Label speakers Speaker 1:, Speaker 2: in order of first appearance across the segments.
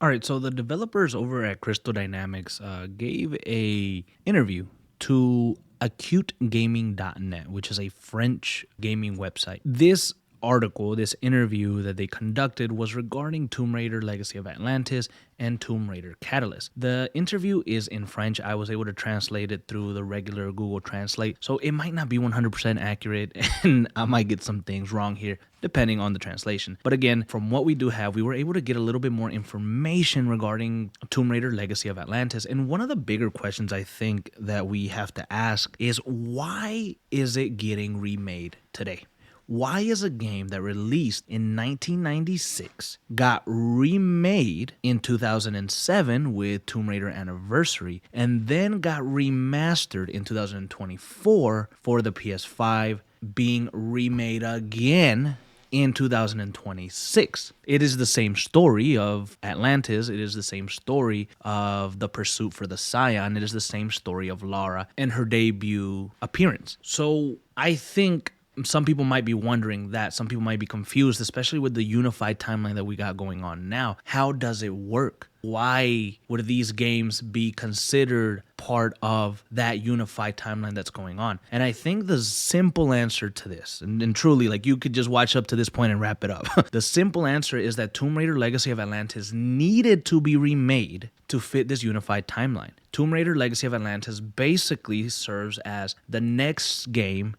Speaker 1: All right, so the developers over at Crystal Dynamics gave a interview to acutegaming.net, which is a French gaming website. This article, this interview that they conducted was regarding Tomb Raider Legacy of Atlantis and Tomb Raider Catalyst. The interview is in French. I was able to translate it through the regular Google Translate, so it might not be 100% accurate and I might get some things wrong here depending on the translation. But again, from what we do have, we were able to get a little bit more information regarding Tomb Raider Legacy of Atlantis. And one of the bigger questions I think that we have to ask is why is it getting remade today? Why is a game that released in 1996 got remade in 2007 with Tomb Raider Anniversary and then got remastered in 2024 for the PS5 being remade again in 2026? It is the same story of Atlantis. It is the same story of the pursuit for the Scion. It is the same story of Lara and her debut appearance. So I think some people might be wondering that. Some people might be confused, especially with the unified timeline that we got going on now. How does it work? Why would these games be considered part of that unified timeline that's going on? And I think the simple answer to this, and truly, like, you could just watch up to this point and wrap it up. The simple answer is that Tomb Raider Legacy of Atlantis needed to be remade to fit this unified timeline. Tomb Raider Legacy of Atlantis basically serves as the next game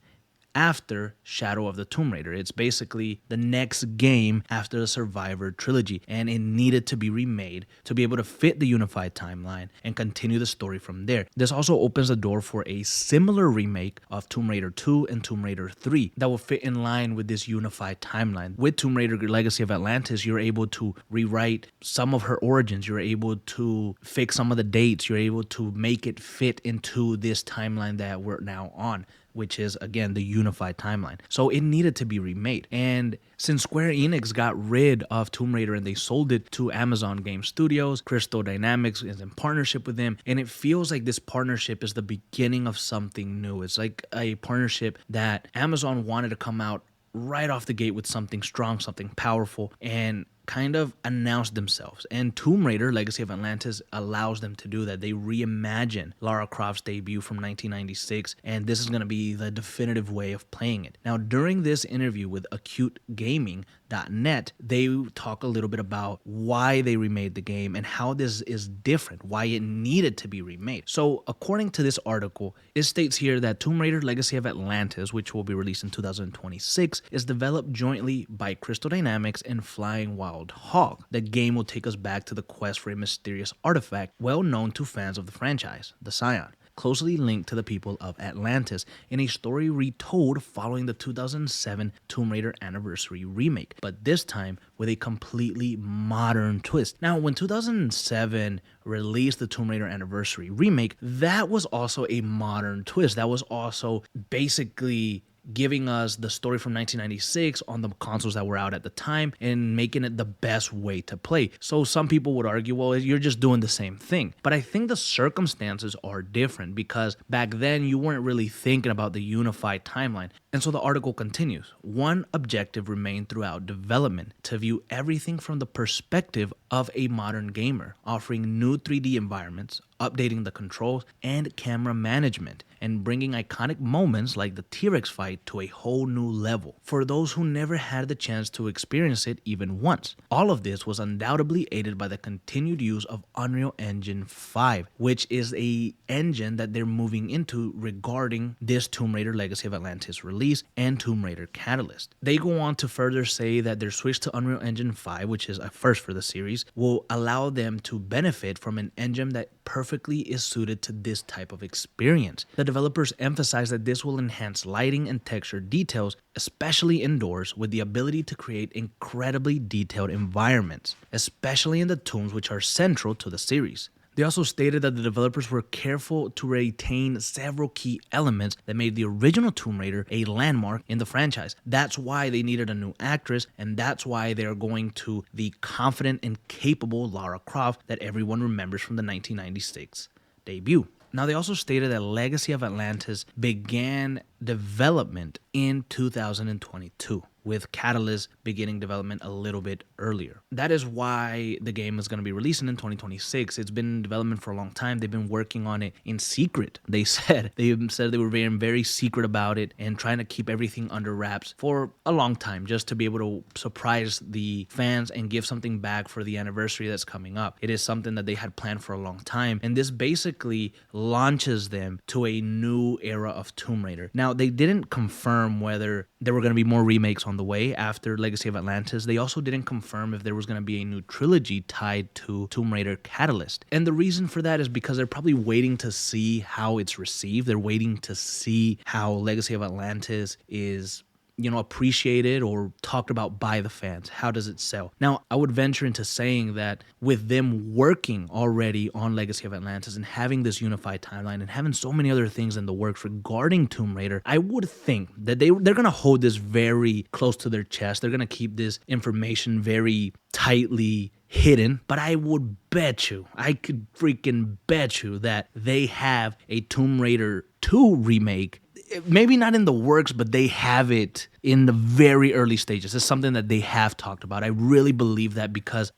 Speaker 1: after Shadow of the Tomb Raider. It's basically the next game after the Survivor trilogy, and it needed to be remade to be able to fit the unified timeline and continue the story from there. This also opens the door for a similar remake of Tomb Raider 2 and Tomb Raider 3 that will fit in line with this unified timeline. With Tomb Raider Legacy of Atlantis, you're able to rewrite some of her origins, you're able to fix some of the dates, you're able to make it fit into this timeline that we're now on, which is, again, the unified timeline. So it needed to be remade. And since Square Enix got rid of Tomb Raider and they sold it to Amazon Game Studios, Crystal Dynamics is in partnership with them. And it feels like this partnership is the beginning of something new. It's like a partnership that Amazon wanted to come out right off the gate with something strong, something powerful, and kind of announced themselves. And Tomb Raider Legacy of Atlantis allows them to do that. They reimagine Lara Croft's debut from 1996, and this is going to be the definitive way of playing it. Now, during this interview with acutegaming.net, they talk a little bit about why they remade the game and how this is different, why it needed to be remade. So according to this article, it states here that Tomb Raider Legacy of Atlantis, which will be released in 2026, is developed jointly by Crystal Dynamics and Flying Wild Hog. The game will take us back to the quest for a mysterious artifact well known to fans of the franchise, the Scion, closely linked to the people of Atlantis, in a story retold following the 2007 Tomb Raider Anniversary remake, but this time with a completely modern twist. Now, when 2007 released the Tomb Raider Anniversary remake, that was also a modern twist. That was also basically giving us the story from 1996 on the consoles that were out at the time and making it the best way to play. So some people would argue, well, you're just doing the same thing. But I think the circumstances are different because back then you weren't really thinking about the unified timeline. And so the article continues. One objective remained throughout development: to view everything from the perspective of a modern gamer, offering new 3D environments, updating the controls and camera management, and bringing iconic moments like the T-Rex fight to a whole new level for those who never had the chance to experience it even once. All of this was undoubtedly aided by the continued use of Unreal Engine 5, which is a engine that they're moving into regarding this Tomb Raider Legacy of Atlantis release and Tomb Raider Catalyst. They go on to further say that their switch to Unreal Engine 5, which is a first for the series, will allow them to benefit from an engine that perfectly is suited to this type of experience. The developers emphasize that this will enhance lighting and texture details, especially indoors, with the ability to create incredibly detailed environments, especially in the tombs which are central to the series. They also stated that the developers were careful to retain several key elements that made the original Tomb Raider a landmark in the franchise. That's why they needed a new actress, and that's why they're going to the confident and capable Lara Croft that everyone remembers from the 1996 debut. Now, they also stated that Legacy of Atlantis began development in 2022, with Catalyst beginning development a little bit earlier. That is why the game is going to be releasing in 2026. It's been in development for a long time. They've been working on it in secret. They said they were very, very secret about it and trying to keep everything under wraps for a long time, just to be able to surprise the fans and give something back for the anniversary that's coming up. It is something that they had planned for a long time, and this basically launches them to a new era of Tomb Raider. Now, they didn't confirm whether there were going to be more remakes on the way after Legacy of Atlantis. They also didn't confirm if there was going to be a new trilogy tied to Tomb Raider Catalyst. And the reason for that is because they're probably waiting to see how it's received. They're waiting to see how Legacy of Atlantis is appreciated or talked about by the fans. How does it sell? Now, I would venture into saying that with them working already on Legacy of Atlantis and having this unified timeline and having so many other things in the works regarding Tomb Raider, I would think that they're going to hold this very close to their chest. They're going to keep this information very tightly hidden, but I would bet you, I could freaking bet you that they have a Tomb Raider 2 remake. Maybe not in the works, but they have it in the very early stages. It's something that they have talked about. I really believe that because,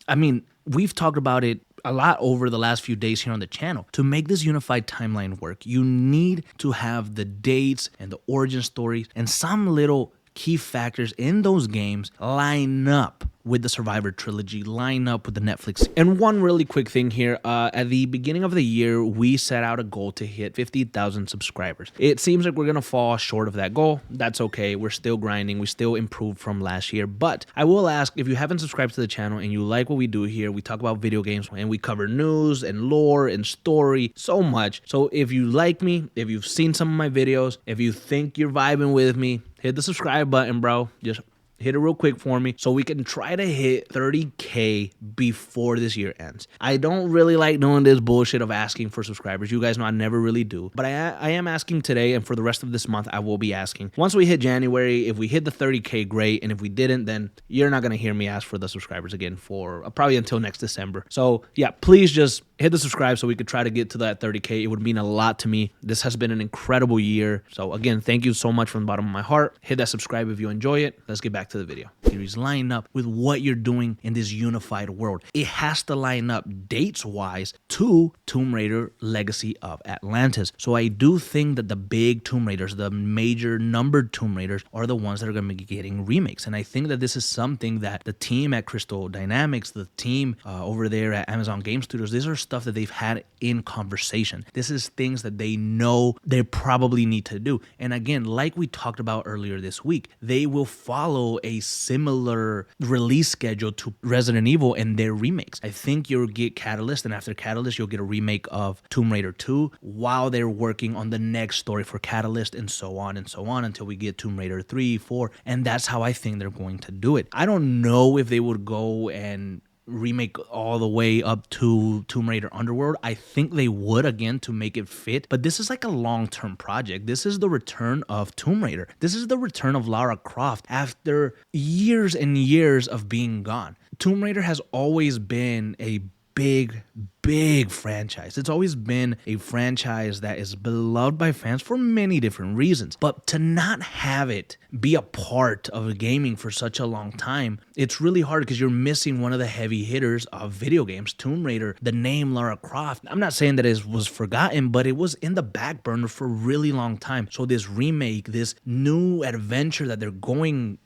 Speaker 1: we've talked about it a lot over the last few days here on the channel. To make this unified timeline work, you need to have the dates and the origin stories and some little key factors in those games line up with the Survivor trilogy, line up with the Netflix. And one really quick thing here, at the beginning of the year, we set out a goal to hit 50,000 subscribers. It seems like we're gonna fall short of that goal. That's okay, we're still grinding, we still improved from last year. But I will ask, if you haven't subscribed to the channel and you like what we do here, we talk about video games and we cover news and lore and story, so much. So if you like me, if you've seen some of my videos, if you think you're vibing with me, hit the subscribe button, bro. Just hit it real quick for me so we can try to hit 30K before this year ends. I don't really like doing this bullshit of asking for subscribers. You guys know I never really do. But I am asking today, and for the rest of this month, I will be asking. Once we hit January, if we hit the 30K, great. And if we didn't, then you're not going to hear me ask for the subscribers again for probably until next December. So yeah, please just hit the subscribe so we could try to get to that 30K. It would mean a lot to me. This has been an incredible year. So again, thank you so much from the bottom of my heart. Hit that subscribe if you enjoy it. Let's get back to the video. Series line up with what you're doing in this unified world. It has to line up dates-wise to Tomb Raider Legacy of Atlantis. So I do think that the big Tomb Raiders, the major numbered Tomb Raiders, are the ones that are going to be getting remakes. And I think that this is something that the team at Crystal Dynamics, the team over there at Amazon Game Studios, these are stuff that they've had in conversation. This is things that they know they probably need to do. And again, like we talked about earlier this week, they will follow a similar release schedule to Resident Evil and their remakes. I think you'll get Catalyst, and after Catalyst, you'll get a remake of Tomb Raider 2 while they're working on the next story for Catalyst, and so on until we get Tomb Raider 3, 4, and that's how I think they're going to do it. I don't know if they would go and remake all the way up to Tomb Raider Underworld. I think they would, again, to make it fit, but this is like a long-term project. This is the return of Tomb Raider. This is the return of Lara Croft after years and years of being gone. Tomb Raider has always been a big franchise. It's always been a franchise that is beloved by fans for many different reasons. But to not have it be a part of gaming for such a long time, it's really hard because you're missing one of the heavy hitters of video games. Tomb Raider, the name Lara Croft, I'm not saying that it was forgotten, but it was in the back burner for a really long time. So this remake, this new adventure that they're diving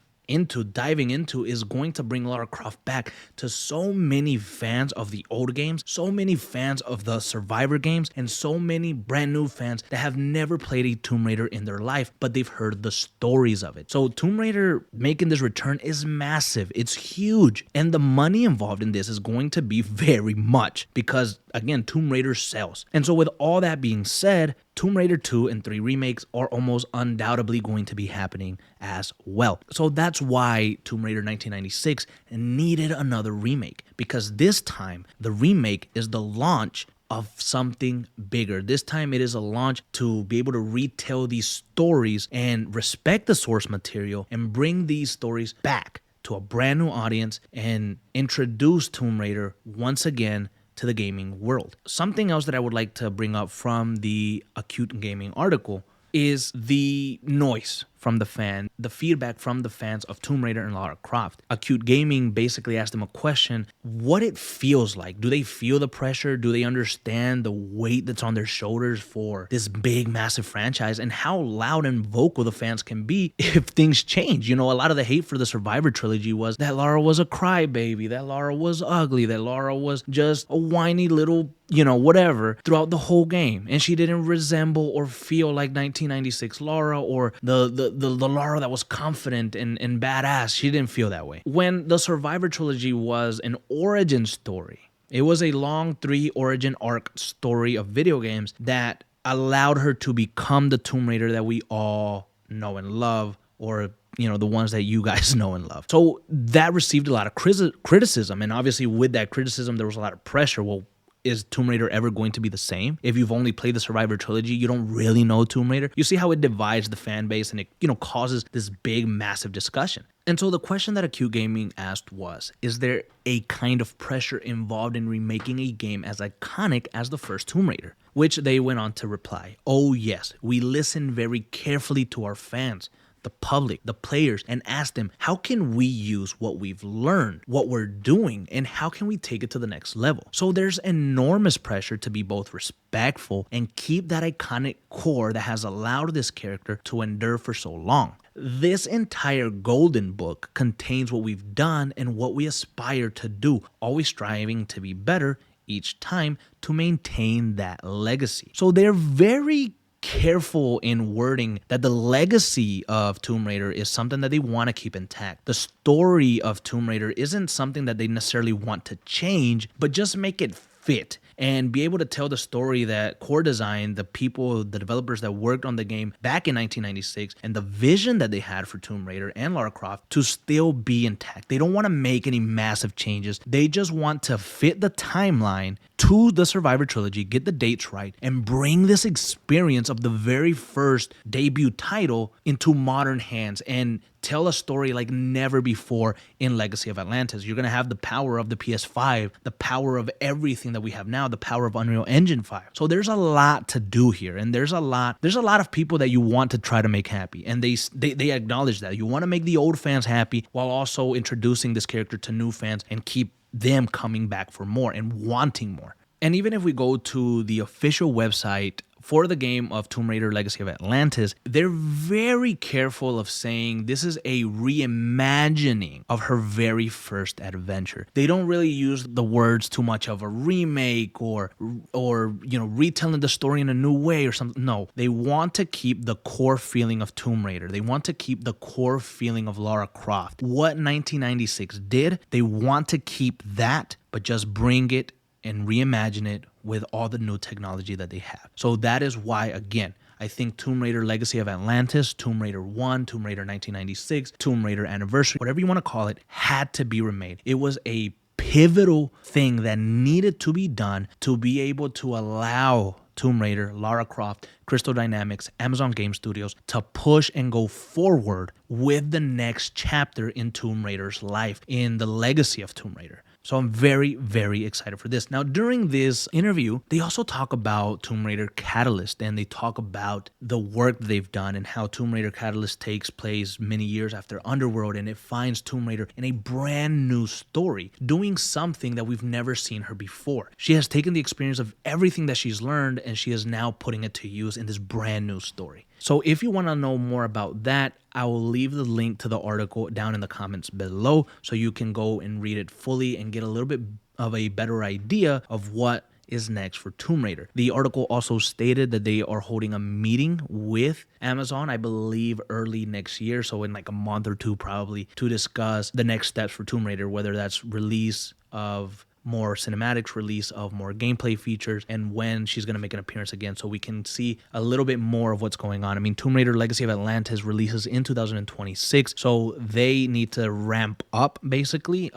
Speaker 1: into is going to bring Lara Croft back to so many fans of the old games, so many fans of the Survivor games, and so many brand new fans that have never played a Tomb Raider in their life, but they've heard the stories of it. So Tomb Raider making this return is massive. It's huge. And the money involved in this is going to be very much because, again, Tomb Raider sells. And so with all that being said, Tomb Raider 2 and 3 remakes are almost undoubtedly going to be happening as well. So that's why Tomb Raider 1996 needed another remake, because this time the remake is the launch of something bigger. This time it is a launch to be able to retell these stories and respect the source material and bring these stories back to a brand new audience and introduce Tomb Raider once again to the gaming world. Something else that I would like to bring up from the Acute Gaming article is the noise from the feedback from the fans of Tomb Raider and Lara Croft. Acute Gaming basically asked them a question, what it feels like. Do they feel the pressure? Do they understand the weight that's on their shoulders for this big, massive franchise, and how loud and vocal the fans can be if things change? You know, a lot of the hate for the Survivor trilogy was that Lara was a crybaby, that Lara was ugly, that Lara was just a whiny little, whatever throughout the whole game, and she didn't resemble or feel like 1996 Lara or the Lara that was confident and badass. She didn't feel that way. When the Survivor trilogy was an origin story, it was a long 3 origin arc story of video games that allowed her to become the Tomb Raider that we all know and love, or the ones that you guys know and love. So that received a lot of criticism, and obviously with that criticism there was a lot of pressure. Well, is Tomb Raider ever going to be the same? If you've only played the Survivor trilogy, you don't really know Tomb Raider. You see how it divides the fan base, and it causes this big, massive discussion. And so the question that Acute Gaming asked was, is there a kind of pressure involved in remaking a game as iconic as the first Tomb Raider? Which they went on to reply, oh yes, we listen very carefully to our fans, the public, the players, and ask them, how can we use what we've learned, what we're doing, and how can we take it to the next level? So there's enormous pressure to be both respectful and keep that iconic core that has allowed this character to endure for so long. This entire golden book contains what we've done and what we aspire to do, always striving to be better each time to maintain that legacy. So they're very careful in wording that the legacy of Tomb Raider is something that they want to keep intact. The story of Tomb Raider isn't something that they necessarily want to change, but just make it fit and be able to tell the story that Core Design, the people, the developers that worked on the game back in 1996, and the vision that they had for Tomb Raider and Lara Croft to still be intact. They don't want to make any massive changes. They just want to fit the timeline to the Survivor trilogy, get the dates right, and bring this experience of the very first debut title into modern hands and tell a story like never before in Legacy of Atlantis. You're going to have the power of the PS5, the power of everything that we have now, the power of Unreal Engine 5. So there's a lot to do here, and there's a lot of people that you want to try to make happy, and they acknowledge that. You want to make the old fans happy while also introducing this character to new fans and keep them coming back for more and wanting more. And even if we go to the official website for the game of Tomb Raider Legacy of Atlantis, they're very careful of saying this is a reimagining of her very first adventure. They don't really use the words too much of a remake or retelling the story in a new way or something. No, they want to keep the core feeling of Tomb Raider. They want to keep the core feeling of Lara Croft. What 1996 did, they want to keep that, but just bring it and reimagine it with all the new technology that they have. So that is why, again, I think Tomb Raider Legacy of Atlantis, Tomb Raider 1, Tomb Raider 1996, Tomb Raider Anniversary, whatever you want to call it, had to be remade. It was a pivotal thing that needed to be done to be able to allow Tomb Raider, Lara Croft, Crystal Dynamics, Amazon Game Studios to push and go forward with the next chapter in Tomb Raider's life, in the legacy of Tomb Raider. So I'm very, very excited for this. Now, during this interview, they also talk about Tomb Raider Catalyst, and they talk about the work that they've done and how Tomb Raider Catalyst takes place many years after Underworld, and it finds Tomb Raider in a brand new story, doing something that we've never seen her before. She has taken the experience of everything that she's learned, and she is now putting it to use in this brand new story. So if you want to know more about that, I will leave the link to the article down in the comments below so you can go and read it fully and get a little bit of a better idea of what is next for Tomb Raider. The article also stated that they are holding a meeting with Amazon, I believe early next year, so in like a month or two probably, to discuss the next steps for Tomb Raider, whether that's release of more cinematics, release of more gameplay features, and when she's going to make an appearance again so we can see a little bit more of what's going on. I mean, Tomb Raider Legacy of Atlantis releases in 2026, so they need to ramp up, basically,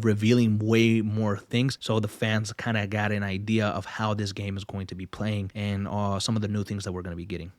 Speaker 1: revealing way more things, so the fans kind of got an idea of how this game is going to be playing and some of the new things that we're going to be getting.